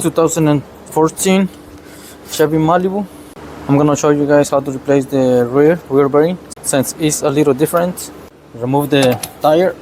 2014 Chevy Malibu. I'm gonna show you guys how to replace the rear bearing since it's a little different. Remove the tire.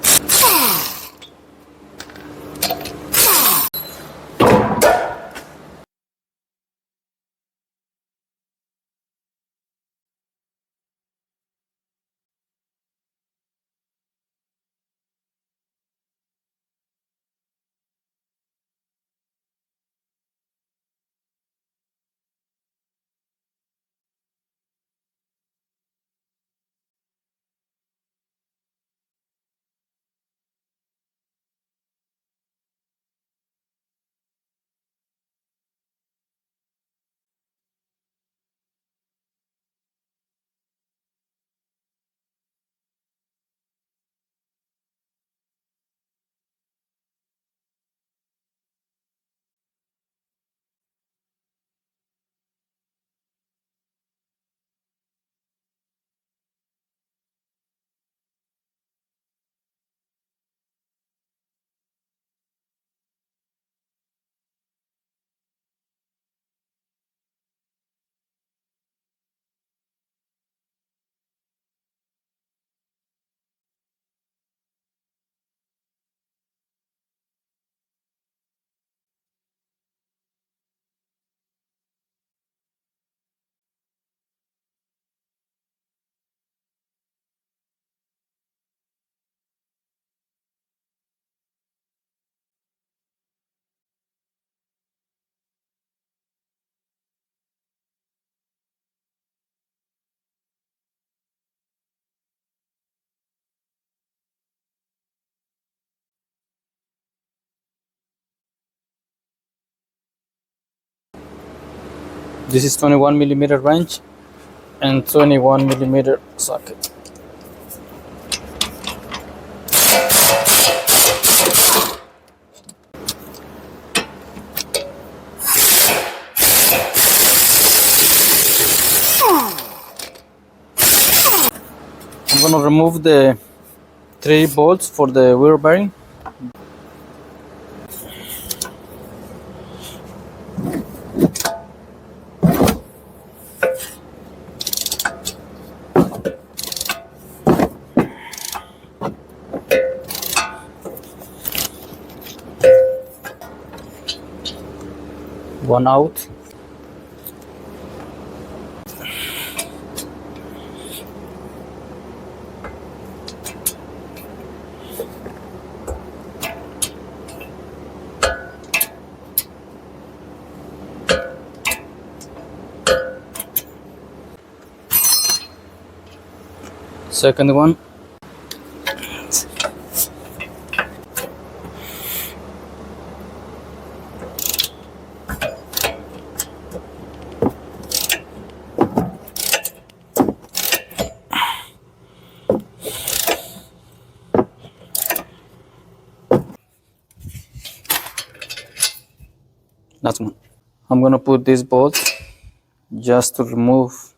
This is 21mm wrench and 21mm socket. I'm gonna remove the 3 bolts for the rear bearing. One out. Second one. Last one. I'm gonna put this bolt just to remove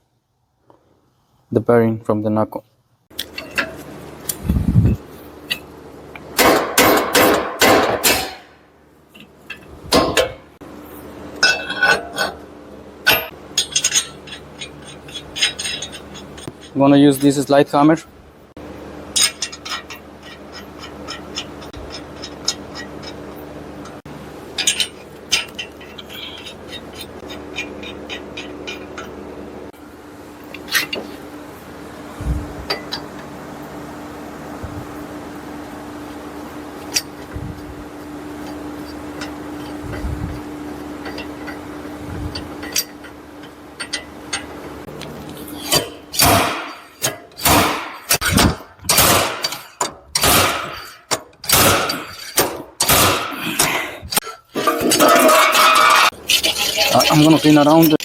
the bearing from the knuckle. I'm gonna use this slide hammer. I'm gonna clean around.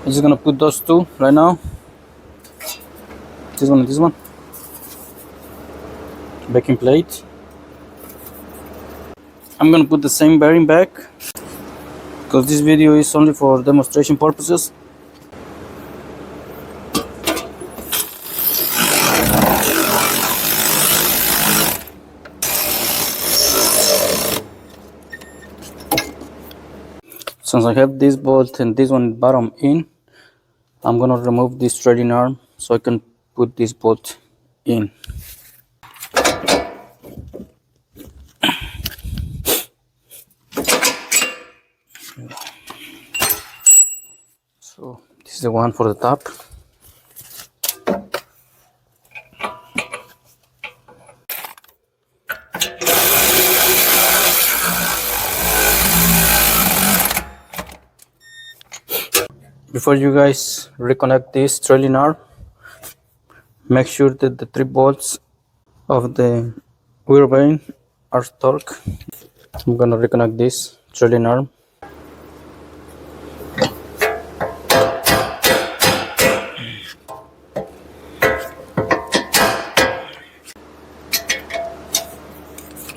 I'm just gonna put those 2 right now. This one and this one. Backing plate. I'm gonna put the same bearing back because this video is only for demonstration purposes. Since I have this bolt and this one bottom in, I'm gonna remove this trailing arm so I can put this bolt in. So this is the one for the top. Before you guys reconnect this trailing arm, make sure that the 3 bolts of the wheel bearing are torqued. I'm gonna reconnect this trailing arm.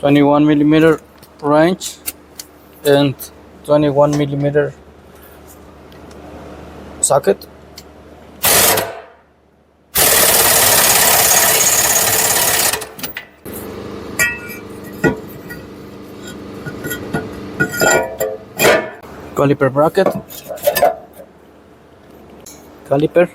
.21mm wrench and 21mm socket. Caliper bracket, caliper,